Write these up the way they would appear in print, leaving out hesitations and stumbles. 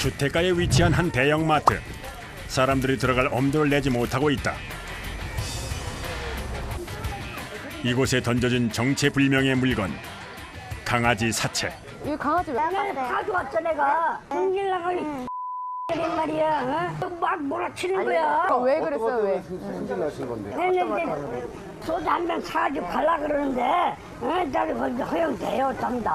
주택가에 위치한 한 대형마트. 사람들이 들어갈 엄두를 내지 못하고 있다. 이곳에 던져진 정체불명의 물건. 강아지 사체. 이 강아지 왜 내가 가져왔어 내가. 승질나고 말이야. 어? 막 몰아치는 거야. 왜 그랬어요 왜? 했는데 소주 한 병 사가지고 갈라 그러는데 저기 거기 허용돼요 좀 더.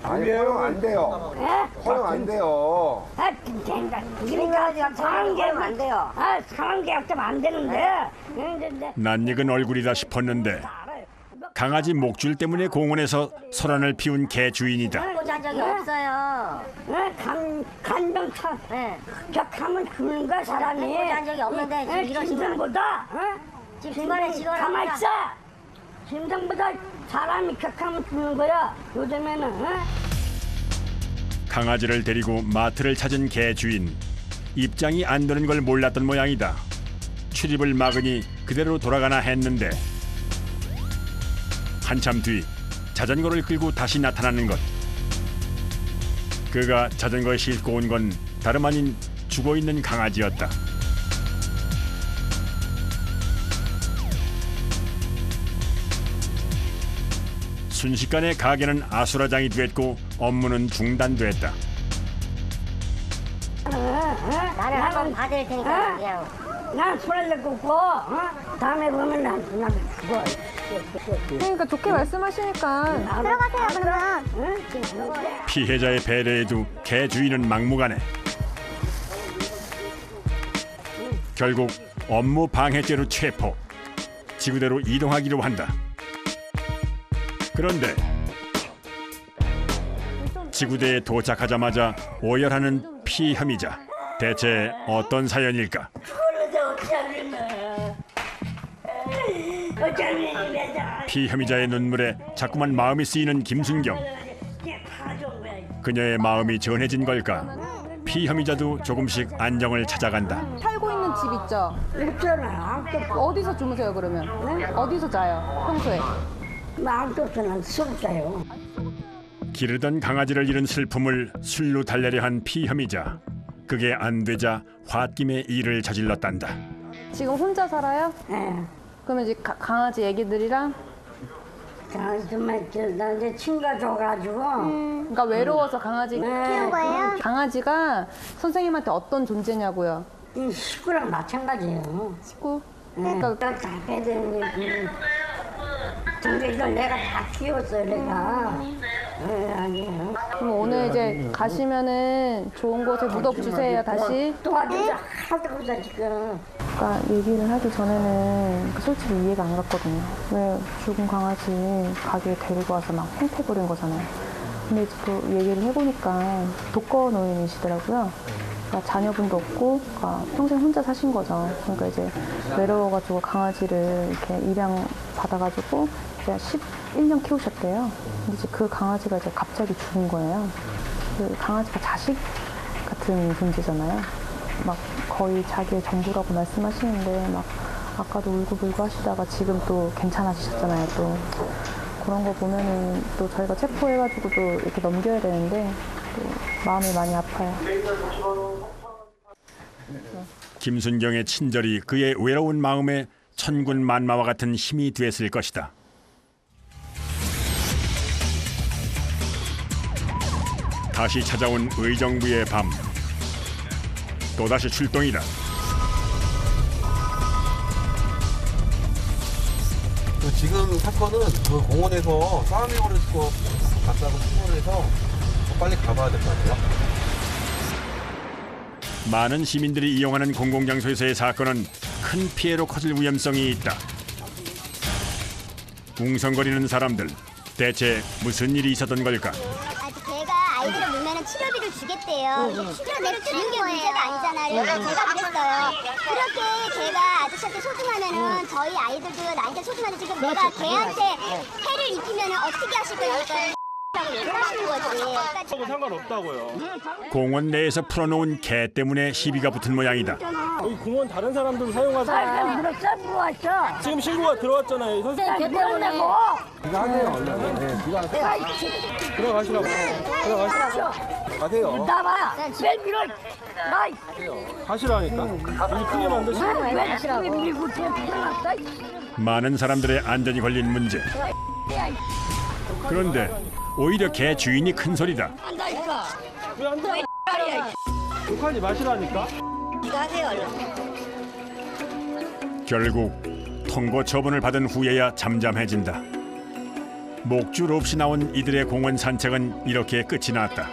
아니에요, 안 돼요. 예? 허용 안 돼요. 아 진짜 그러니까 상황계약 안 돼요. 아 상황계약 좀 안 되는데. 근데 낯익은 얼굴이다 싶었는데 강아지 목줄 때문에 공원에서 소란을 피운 개 주인이다. 보자 적이 없어요. 간병 차. 네. 격하면 죽는 거야 사람이. 해코지한 적이 없는데 지금 이러시면 심정보다. 지금 중간에 지거나 가만 있어. 심정보다 사람이 격하면 죽는 거야 요즘에는. 강아지를 데리고 마트를 찾은 개 주인. 입장이 안 되는 걸 몰랐던 모양이다. 출입을 막으니 그대로 돌아가나 했는데 한참 뒤 자전거를 끌고 다시 나타나는 것. 그가 자전거에 싣고 온 건 다름 아닌 죽어있는 강아지였다. 순식간에 가게는 아수라장이 됐고 업무는 중단됐다. 나는 한번 봐드릴 테니까 그냥 난 손을 내고 있고 다음에 보면 난 죽어. 그러니까 좋게 말씀하시니까 들어가세요 그러면. 피해자의 배려에도 개 주인은 막무가내. 결국 업무 방해죄로 체포. 지구대로 이동하기로 한다. 그런데 지구대에 도착하자마자 오열하는 피혐의자. 대체 어떤 사연일까? 피혐의자의 눈물에 자꾸만 마음이 쓰이는 김순경. 그녀의 마음이 전해진 걸까? 피혐의자도 조금씩 안정을 찾아간다. 살고 있는 집 있죠? 없잖아. 어디서 주무세요 그러면? 어디서 자요 평소에? 마음도 없잖아. 수없어요. 기르던 강아지를 잃은 슬픔을 술로 달래려 한 피혐의자. 그게 안 되자 홧김에 일을 저질렀단다. 지금 혼자 살아요? 예. 그러면 이제 강아지 애기들이랑 정말 나 이제 친구가 줘가지고 그러니까 외로워서 강아지 키운 거예요? 강아지가 선생님한테 어떤 존재냐고요? 이 식구랑 마찬가지예요. 식구? 그러니까 다 해야 되는 게. 근데 이걸 내가 다 키웠어요, 내가. 아니에요. 그럼 오늘 이제 가시면은 좋은 곳에 무덤 주세요 다시. 도와주자 하도 보자 지금. 아까 얘기를 하기 전에는 솔직히 이해가 안 갔거든요. 왜 죽은 강아지 가게에 데리고 와서 막 행패 부린 거잖아요. 근데 이제 또 얘기를 해보니까 독거노인이시더라고요. 그러니까 자녀분도 없고 그러니까 평생 혼자 사신 거죠. 그러니까 이제 외로워가지고 강아지를 이렇게 입양 받아가지고 이제 11년 키우셨대요. 근데 이제 그 강아지가 이제 갑자기 죽은 거예요. 그 강아지가 자식 같은 존재잖아요. 막 거의 자기의 전부라고 말씀하시는데 막 아까도 울고불고 하시다가 지금 또 괜찮아지셨잖아요. 또 그런 거 보면은 또 저희가 체포해가지고 또 이렇게 넘겨야 되는데 또 마음이 많이 아파요. 김순경의 친절이 그의 외로운 마음에 천군만마와 같은 힘이 됐을 것이다. 다시 찾아온 의정부의 밤. 또다시 출동이다. 지금 사건은 그 공원에서 싸움이 벌어질 것 같다고 신고를 해서 빨리 가봐야 될 것 같아요. 많은 시민들이 이용하는 공공장소에서의 사건은 큰 피해로 커질 위험성이 있다. 웅성거리는 사람들, 대체 무슨 일이 있었던 걸까? 걔가 아이들을 물면은 치료비를 주겠대요. 치료비를 내가 주는 게 문제가 아니잖아요. 제가 그랬어요. 그렇게 걔가 아저씨한테 소중하면은 저희 아이들도 나한테 소중한데 지금 내가 걔한테 해를 입히면은 어떻게 하실 거예요? 그러시는 거지. 상관없다고요. 공원 내에서 풀어놓은 개 때문에 시비가 붙은 모양이다. 여기 공원 다른 사람들 사용하세요. 물었어. 지금 신고가 들어왔잖아요. 선생님 개 때문에 뭐? 이거 하세요, 얼른. 네, 이거 하세요. 들어가시라고. 들어가시라고. 가세요. 나봐. 왜 밀어? 나 가시라니까. 여기 크게 만드시고. 왜 밀고 들어갔어? 많은 사람들의 안전이 걸린 문제. 그런데 오히려 개 주인이 큰 소리다. 안다니까. 왜 안 돼? 욕하지 마시라니까. 가세요 얼른. 결국 통고 처분을 받은 후에야 잠잠해진다. 목줄 없이 나온 이들의 공원 산책은 이렇게 끝이 났다.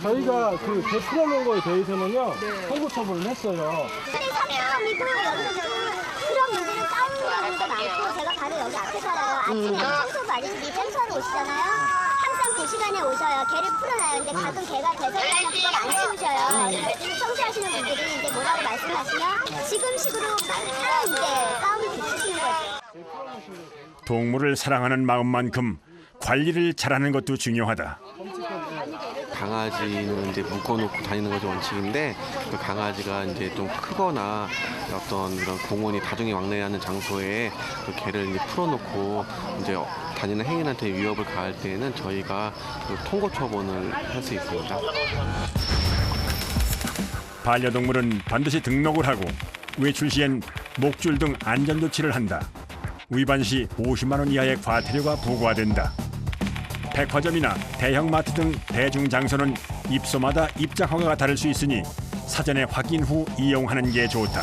저희가 개 풀어놓은 거에 대해서는요. 선고 처분을 했어요. 근데 사람이 여기서 그런 문제는 싸우는 경우도 많고 제가 바로 여기 앞에 살아요. 아침에 청소 아저씨들이 청소하러 오시잖아요. 항상 그 시간에 오셔요. 개를 풀어놔요. 근데 가끔 개가 대설하면 그걸 안 치우셔요. 청소하시는 분들이 이제 뭐라고 말씀하시면 지금 식으로 막 이제 싸움을 붙이시는 거죠. 동물을 사랑하는 마음만큼 관리를 잘하는 것도 중요하다. 강아지는 이제 묶어놓고 다니는 것이 원칙인데 그 강아지가 이제 좀 크거나 어떤 그런 공원이 다중이 왕래하는 장소에 그 개를 이제 풀어놓고 이제 다니는 행인한테 위협을 가할 때에는 저희가 그 통고 처분을 할 수 있습니다. 반려동물은 반드시 등록을 하고 외출 시엔 목줄 등 안전 조치를 한다. 위반 시 50만 원 이하의 과태료가 부과된다. 백화점이나 대형마트 등 대중장소는 입소마다 입장 허가가 다를 수 있으니 사전에 확인 후 이용하는 게 좋다.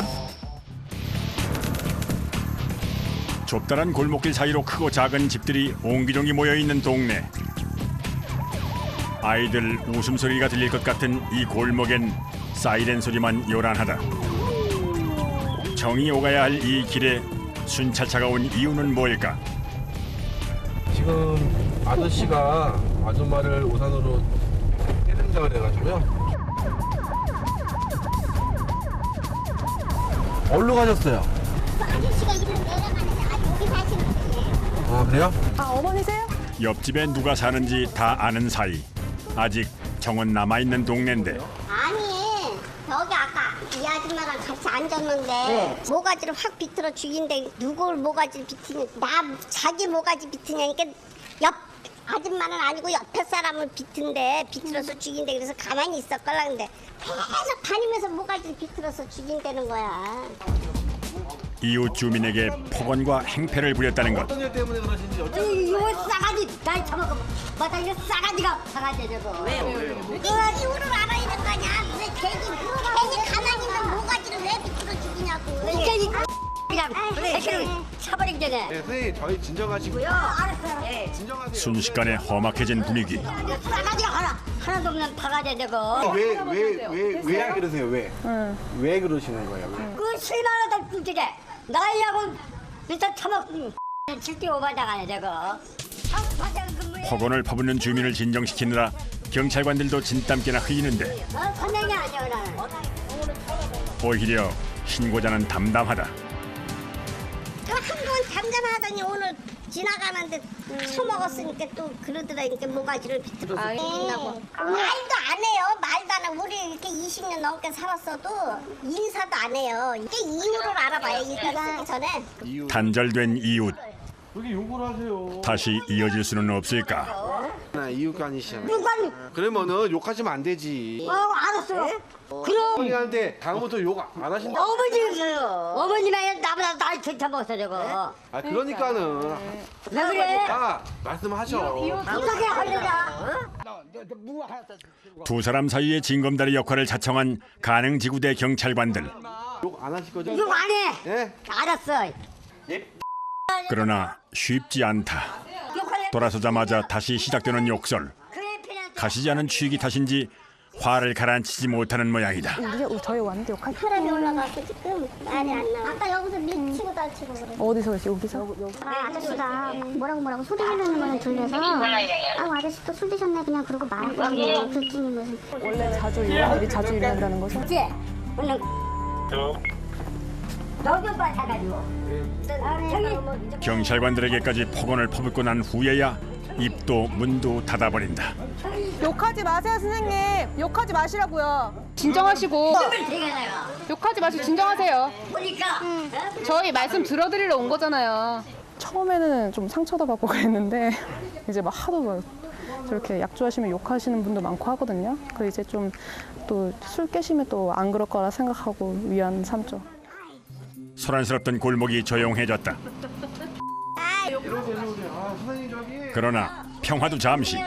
좁다란 골목길 사이로 크고 작은 집들이 옹기종기 모여있는 동네. 아이들 웃음소리가 들릴 것 같은 이 골목엔 사이렌 소리만 요란하다. 정이 오가야 할 이 길에 순찰차가 온 이유는 뭘까? 지금 아저씨가 아줌마를 우산으로 때린다고 해가지고요. 어디로 가셨어요? 아저씨가 이름 내려가는데 여기 사시는 분이에요. 아 그래요? 어머니세요? 옆집에 누가 사는지 다 아는 사이. 아직 정은 남아있는 동네인데 아니 여기 아까 이 아줌마랑 같이 앉았는데 모가지를 확 비틀어 죽인데 누굴 모가지를 비트냐 나 자기 모가지 비트냐니까 옆 아줌마는 아니고 옆에 사람을 비틀어서 죽인대. 그래서 가만히 있었걸라. 근데 계속 다니면서 모가지를 비틀어서 죽인다는 거야. 이웃 주민에게 폭언과 행패를 부렸다는 것. 어떤 일 때문에 그러신지 여쭤. 이거 싸가지 날 처먹고 맞아 이거 싸가지가 싸가지 저거. 그 이유를 알아야 되는 거 아니야. 왜 괜히 가만히 있는 모가지를 왜 비틀어 죽이냐고. 이게 그냥 새끼를 차버리기 전에. 네, 선생님 저희 진정하시고요. 알았어요. 진정하세요. 순식간에 험악해진 분위기. 싸가지가 하나도 없는 바가지 저거. 왜 그러세요? 왜? 왜 그러시는 거예요? 왜? 그 7만 원 끔찍해. 나이하고 일단 처먹 7대 5반장하네 저거. 폭언을 퍼붓는 주민을 진정시키느라 경찰관들도 진땀깨나 흘리는데 선생이 아니야 나는. 오히려 신고자는 담담하다. 한번 잠잠하더니 오늘 지나가는데 처먹었으니까 또 그러더라니까 모가지를 비틀어서 죽인다고. 말도 안 해요. 말도 안 하고 우리 이렇게 20년 넘게 살았어도 인사도 안 해요. 이게 이유를 알아봐요. 일단 쓰기 전에. 단절된 이웃. 왜 욕을 하세요? 다시 이어질 수는 없을까? 나 이웃가 아니시잖아요. 누가 그러면은 욕하시면 안 되지. 알았어요. 그럼 어머니한테 다음부터 욕 안 하신다. 어머님이 나보다 나이 더 처먹었어 저거. 아 그러니까는 왜 그래? 아 말씀하셔. 이렇게 하려자. 두 사람 사이의 징검다리 역할을 자청한 가능지구대 경찰관들. 욕 안 하실 거죠? 이거 안 해. 예? 알았어. 그러나 쉽지 않다. 욕할래? 돌아서자마자 다시 시작되는 욕설. 그래 편한. 가시지 않은 취기 탓인지 화를 가라앉히지 못하는 모양이다. 저희 왔는데 욕할 사람이 올라가서 지금 말이 안 나와. 아까 여기서 밀치고 다치고 그래. 어디서 그랬어? 여기서? 아저씨가 뭐라고 소리 지르는 거는 들려서 아저씨 또 술 드셨네 그냥 그러고 말았거든요. 둘중이 무슨. 원래 자주 이런 일이 자주 일어난다는 거죠? 이제 오늘 너도 받아가지고. 저기 경찰관들에게까지 폭언을 퍼붓고 난 후에야 입도 문도 닫아버린다. 욕하지 마세요, 선생님. 욕하지 마시라고요. 진정하시고. 욕하지 마시고 진정하세요. 보니까 저희 말씀 들어드리러 온 거잖아요. 처음에는 좀 상처도 받고 그랬는데 이제 막 하도 막 저렇게 약주하시면 욕하시는 분도 많고 하거든요. 그 이제 좀 또 술 깨시면 또 안 그럴 거라 생각하고 위안 삼죠. 소란스럽던 골목이 조용해졌다. 그러나 평화도 잠시.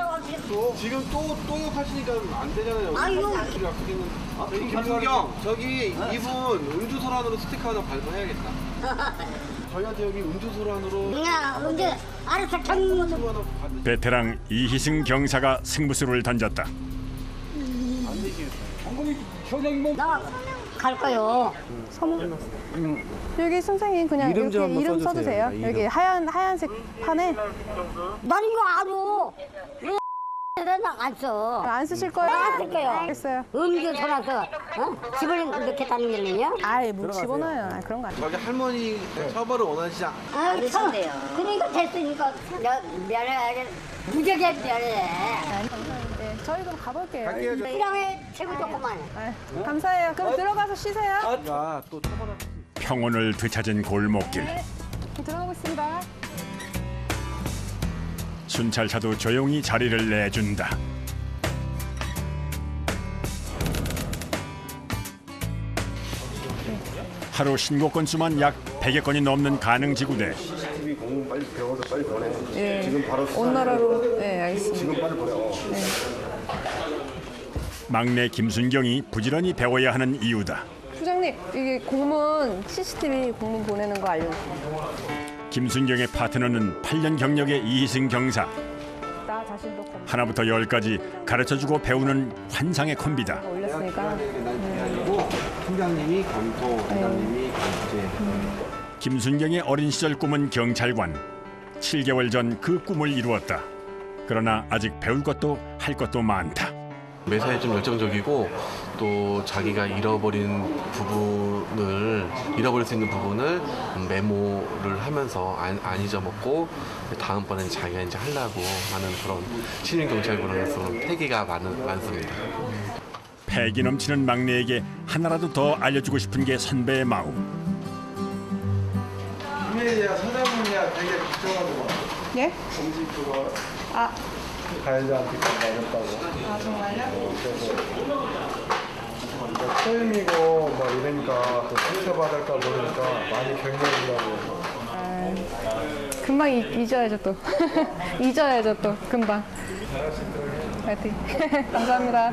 지금 또 욕하시니까 안 되잖아요. 아유. 저기 김순경, 저기 이분 음주소란으로 스티커 하나 발부해야겠다. 저희한테 여기 음주소란으로 그냥 언제 알아서 전 베테랑 이희승 경사가 승부수를 던졌다. 나갈 거요. 여기 선생님 그냥 이름 좀 이렇게 한번 이름 써주세요. 써주세요. 네, 여기 하얀색 판에 난 이거 알아. 나안 써. 안 쓰실 거예요? 안 쓸게요. 알겠어요. 음주 돌아서 집을 이렇게 다니려면요? 아이 뭐 집어넣어요. 아, 그런 거 아니에요. 저기 할머니 처벌을 원하시지 않... 아, 그런데요. 그러니까 됐으니까 면회 무지하게 면회. 네, 저희 그럼 가볼게요. 이랑에 최고 좋구만. 아, 감사해요. 그럼 들어가서 쉬세요. 아, 또 처벌을... 평온을 되찾은 골목길. 들어가고 있습니다. 순찰차도 조용히 자리를 내준다. 하루 신고 건수만 약 100여 건이 넘는 가능지구대. 예. 온 나라로. 네, 알겠습니다. 막내 김순경이 부지런히 배워야 하는 이유다. 부장님, 이게 공문 CCTV 공문 보내는 거 알려주세요. 김순경의 파트너는 8년 경력의 이희승 경사. 나 자신도 공문 하나부터 10까지 가르쳐주고 배우는 환상의 콤비다. 올렸으니까. 그리고 팀장님이 검토, 부장님이 감제. 김순경의 어린 시절 꿈은 경찰관. 7개월 전 그 꿈을 이루었다. 그러나 아직 배울 것도 할 것도 많다. 매사에 좀 열정적이고 또 자기가 잃어버릴 수 있는 부분을 메모를 하면서 안 잊어먹고 다음번엔 자기가 이제 하려고 하는 그런 신인 경찰관으로서 패기가 많습니다. 패기 넘치는 막내에게 하나라도 더 알려주고 싶은 게 선배의 마음. 이메일이야 사장님이야 되게 걱정하더만. 예? 공지 그거 아, 가해자한테 맞았다고. 아 정말요? 그래서 처음이고 뭐 이러니까 또 상처받을까 모르니까 많이 격려해준다고. 금방 잊어야죠 또. 잊어야죠 또 금방. 파이팅. 감사합니다.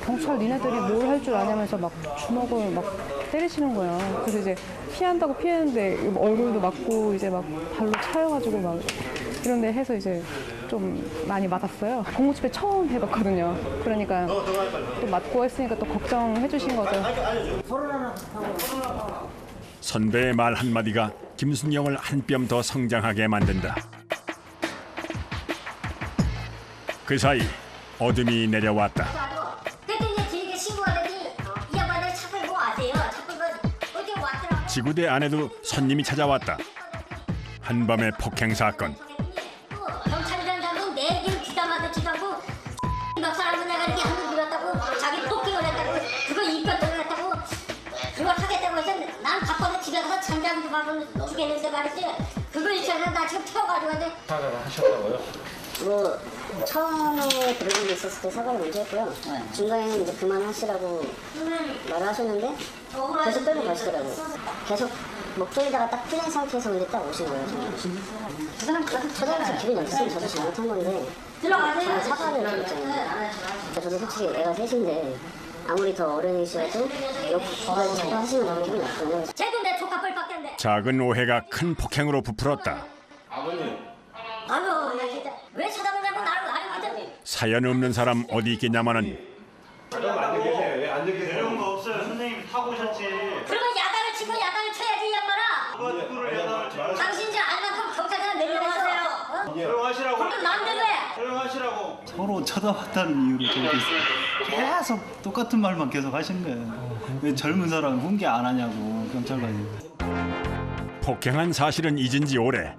경찰 니네들이 뭘 할 줄 아냐면서 막 주먹을 막 때리시는 거예요. 그래서 이제 피한다고 피했는데 얼굴도 맞고 이제 막 발로 차여가지고 막 이런데 해서 이제 좀 많이 맞았어요. 공무집회 처음 해봤거든요. 그러니까 또 맞고 했으니까 또 걱정해 주신 거죠. 선배의 말 한마디가 김순경을 한 뼘 더 성장하게 만든다. 그 사이 어둠이 내려왔다. 대표님 뒤에 신고하더니 이 양반을 차를 뭐 아세요? 차를 어디 왔더라고. 지구대 안에도 손님이 찾아왔다. 한밤의 폭행 사건. 경찰이라는 사람은 내 얘기를 귀담아도 지다고 몇 사람은 내가 이렇게 한번 불렀다고 자기 폭행을 했다고 그거 입건을 했다고 그걸 하겠다고 해서 난 바빠서 집에 가서 잠자는 밥은 주겠는데 말이지 그걸 잊혀서 나 지금 태워가지고 왔는데 뭐 처음에 그런 게 있었을 때 사과를 먼저 했고요. 중간에는 이제 그만하시라고 말을 하셨는데 계속 끌고 가시더라고요. 계속 목소리다가 딱 풀린 상태에서 근데 딱 오신 거예요. 그 사람 저도 기분이 없었으면 저도 잘못한 건데 잘 사과를 해줬잖아요. 저도 솔직히 애가 셋인데 아무리 더 어른이시라도 욕까지 자꾸 하시면 너무 기분이 나쁘거든요. 쟤도 내 조카 뻘밖에 안 돼. 작은 오해가 큰 폭행으로 부풀었다. 아유 나 진짜 왜 쳐다보냐고 나를 아니거든. 사연 없는 사람 어디 있겠냐마는 내려온 거 없어요. 선생님이 타고 오셨지. 그러면 야단을 치고 야단을 쳐야지 이 양반아. 누가 누구를 야단을 쳐요? 당신 줄 알만큼 경찰관을 내려놨어요. 조용하시라고. 그럼 남들 왜? 조용하시라고. 서로 쳐다봤다는 이유로 저렇게 계속 똑같은 말만 계속 하신 거예요. 왜 젊은 사람 훈계 안 하냐고 경찰관이. 폭행한 사실은 잊은 지 오래.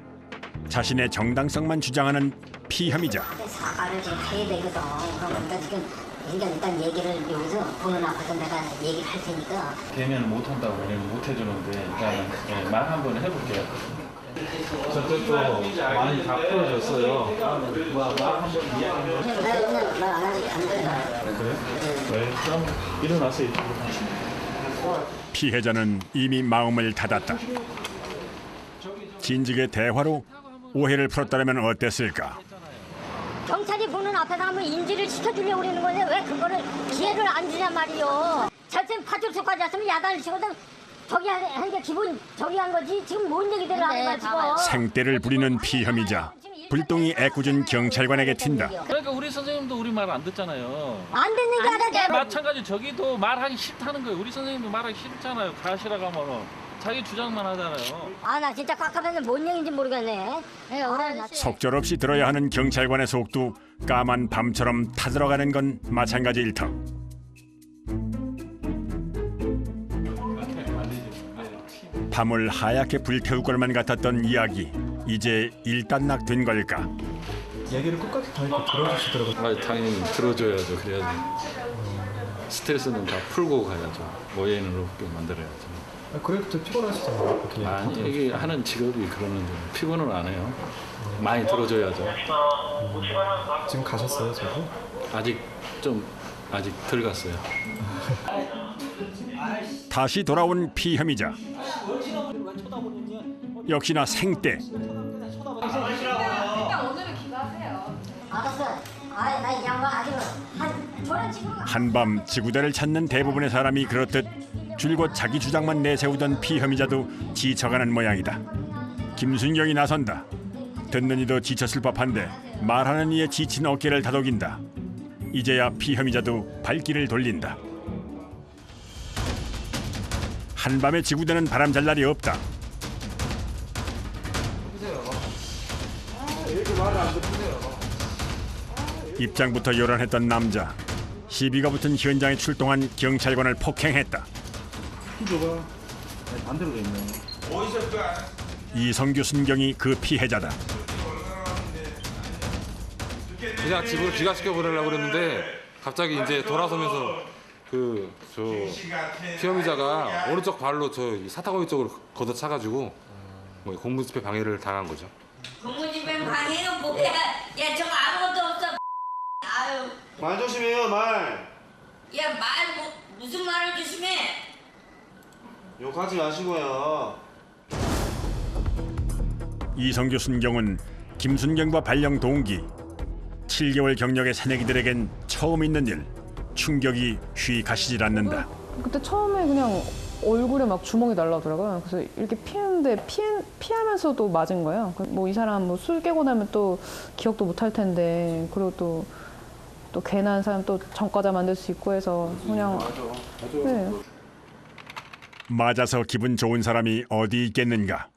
자신의 정당성만 주장하는 피혐의자. 사과를 좀 해야 되거든. 그러니까 지금 일단 얘기를 여기서 보는 앞에서 내가 얘기를 할 테니까. 대면 못 한다고 우리는 못 해주는데 일단 말 한번 해볼게요. 저쪽도 많이 다 풀어줬어요. 말 한번 이야기하면. 그냥 말 안 하지 않는다. 그래요? 네. 그럼 일어나서 이쪽으로 가시죠. 피해자는 이미 마음을 닫았다. 진즉의 대화로 오해를 풀었다면 어땠을까? 경찰이 보는 앞에서 한번 인지를 시켜주려고 그러는 건데 왜 그거를 기회를 안 주냔 말이요. 절대 파출소까지 왔으면 야단을 치거든. 저기 한 게 기본 저기 한 거지. 지금 뭔 얘기들을 하는 거야 지금. 생떼를 부리는 피혐의자. 불똥이 애꿎은 경찰관에게 튄다. 그러니까 우리 선생님도 우리 말 안 듣잖아요. 안 듣는 게 아니라 마찬가지 저기도 말하기 싫다는 거예요. 우리 선생님도 말하기 싫잖아요. 가시라고 하면 자기 주장만 하잖아요. 아 나 진짜 깝깝해서 뭔 얘기인지 모르겠네. 속절없이 들어야 하는 경찰관의 속도 까만 밤처럼 타들어가는 건 마찬가지일 터. 밤을 하얗게 불태울 것만 같았던 이야기 이제 일단락된 걸까? 얘기를 끝까지 다 이렇게 들어주시더라고요. 당연히 들어줘야죠. 그래야지. 스트레스는 다 풀고 가야죠. 오해는 없게 만들어야죠. 그래도 좀 피곤하시잖아요. 아니 이게 하는 직업이 그러는데 피곤은 안 해요. 많이 들어줘야죠. 지금 가셨어요, 저도? 아직 덜 갔어요. 다시 돌아온 피혐의자. 역시나 생떼. 알았어. 나이 양반 아주 저는 지금 한밤 지구대를 찾는 대부분의 사람이 그렇듯 줄곧 자기 주장만 내세우던 피혐의자도 지쳐가는 모양이다. 김순경이 나선다. 듣는 이도 지쳤을 법한데 말하는 이의 지친 어깨를 다독인다. 이제야 피혐의자도 발길을 돌린다. 한밤에 지구대는 바람 잘 날이 없다. 입장부터 요란했던 남자. 시비가 붙은 현장에 출동한 경찰관을 폭행했다. 줘봐. 반대로 돼 있네. 이성규 순경이 그 피해자다. 그냥 집으로 귀가시켜 보내려고 그랬는데 갑자기 이제 돌아서면서 저 피혐의자가 오른쪽 발로 저 사타구니 쪽으로 걷어차가지고 공무집행 방해를 당한 거죠. 공무집행 방해가 뭐야? 야 저거 아무것도 없어. 아유. 말 조심해요 말. 야 말 무슨 말을 조심해? 욕하지 마시고요. 이성규 순경은 김순경과 발령 동기. 7개월 경력의 새내기들에겐 처음 있는 일. 충격이 쉬 가시질 않는다. 그때 처음에 그냥 얼굴에 막 주먹이 날라오더라고요. 그래서 이렇게 피했는데 피하면서도 맞은 거예요. 뭐 이 사람 뭐 술 깨고 나면 또 기억도 못 할 텐데 그리고 또 괜한 사람 또 전과자 만들 수 있고 해서 그냥 네. 맞아서 기분 좋은 사람이 어디 있겠는가.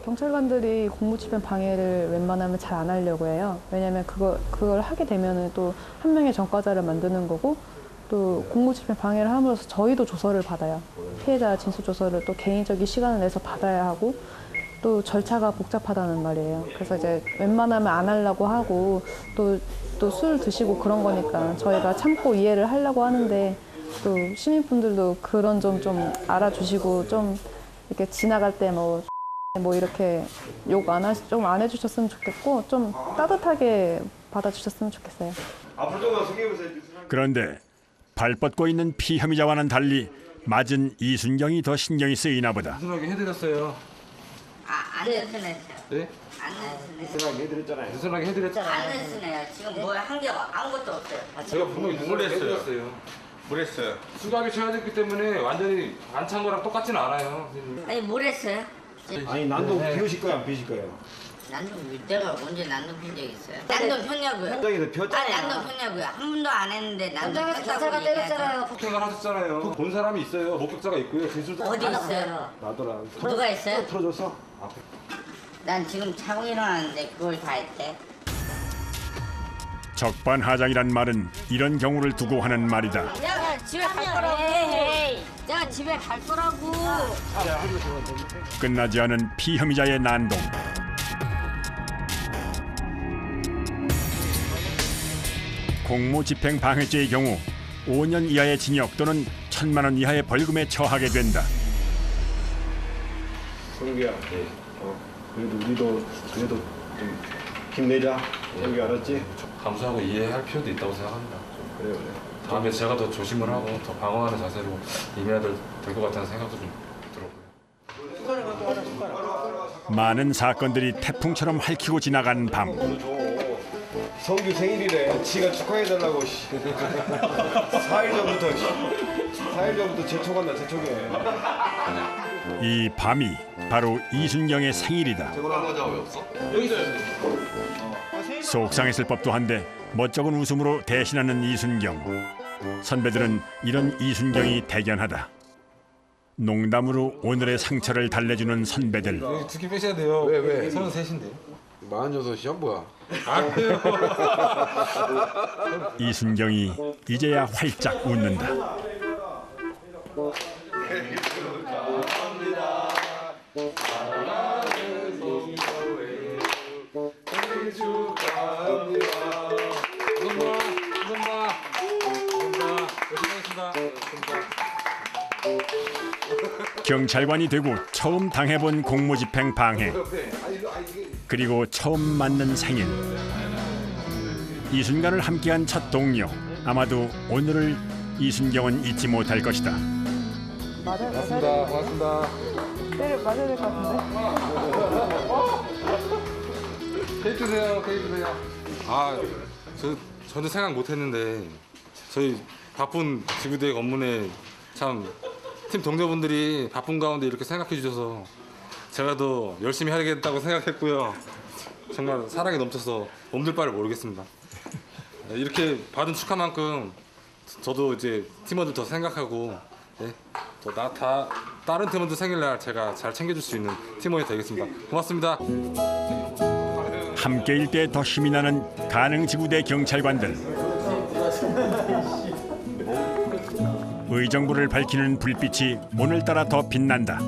경찰관들이 공무집행 방해를 웬만하면 잘 안 하려고 해요. 왜냐하면 그걸 하게 되면은 또 한 명의 전과자를 만드는 거고 또 공무집행 방해를 함으로써 저희도 조서를 받아요. 피해자 진술 조서를 또 개인적인 시간을 내서 받아야 하고 또 절차가 복잡하다는 말이에요. 그래서 이제 웬만하면 안 하려고 하고 또 술 드시고 그런 거니까 저희가 참고 이해를 하려고 하는데 또 시민분들도 그런 점 좀 알아주시고 좀 이렇게 지나갈 때 뭐 이렇게 욕 좀 안 해주셨으면 좋겠고 좀 따뜻하게 받아주셨으면 좋겠어요. 그런데 발 뻗고 있는 피혐의자와는 달리 맞은 이순경이 더 신경이 쓰이나 보다. 느슨하게 해드렸어요. 안 느슨해요. 네? 안 느슨해요. 느슨하게 해드렸잖아요. 느슨하게 해드렸잖아요. 안 느슨해요. 지금 뭐 한 게 아무것도 없어요. 제가 분명히 느슨하게 해드렸어요. 그랬어요. 수갑이 채워졌기 때문에 완전히 안 찬 거랑 똑같지는 않아요. 아니 뭘 했어요? 아니 난도 비우실 거야 안 비우실 거예요? 난도 내가 언제 난도 핀 적 있어요? 난도 폈냐고요? 현장에서 아 폈잖아요. 난도 폈냐고요? 한 번도 안 했는데 난도 현장에서 경찰관 때렸잖아요. 폭행을 하셨잖아요. 본 사람이 있어요. 목격자가 있고요. 진술도 어디 있어요? 나더라. 누가 있어요? 틀어줬어? 난 지금 자고 일어났는데 그걸 다 했대. 적반하장이란 말은 이런 경우를 두고 하는 말이다. 내가 집에 갈 거라고. 내가 집에 갈 거라고. 끝나지 않은 피혐의자의 난동. 공무집행 방해죄의 경우 5년 이하의 징역 또는 1,000만 원 이하의 벌금에 처하게 된다. 성규야, 그래도 우리도 좀 힘내자. 성규 알았지? 감수하고 이해할 필요도 있다고 생각합니다. 그래. 다음에 제가 더 조심을 하고 더 방어하는 자세로 임해야 될 것 같다는 생각도 좀 들었고요. 많은 사건들이 태풍처럼 핥히고 지나간 밤. 성규 생일이래. 지가 축하해달라고. 4일 전부터 재촉한다. 재촉해. 이 밤이 바로 이순경의 생일이다. 속상했을 법도 한데 멋쩍은 웃음으로 대신하는 이순경. 선배들은 이런 이순경이 대견하다. 농담으로 오늘의 상처를 달래주는 선배들. 두끼 빼셔야 돼요. 왜? 33인데. 46이야 뭐야? 아니에요. 이순경이 이제야 활짝 웃는다. 경찰관이 되고 처음 당해본 공무집행 방해, 그리고 처음 맞는 생일. 이 순간을 함께한 첫 동료. 아마도 오늘을 이순경은 잊지 못할 것이다. 고맙습니다. 때려 맞아야 될 것 같은데. 케이크 드세요. 아, 저 전혀 생각 못했는데 저희 바쁜 지구대학 업무에 참 팀 동료분들이 바쁜 가운데 이렇게 생각해 주셔서 제가 더 열심히 하겠다고 생각했고요. 정말 사랑이 넘쳐서 몸둘 바를 모르겠습니다. 이렇게 받은 축하만큼 저도 이제 팀원들 더 생각하고 또 다른 팀원들 생일날 제가 잘 챙겨줄 수 있는 팀원이 되겠습니다. 고맙습니다. 함께일 때 더 힘이 나는 가능지구대 경찰관들. 의정부를 밝히는 불빛이 오늘따라 더 빛난다.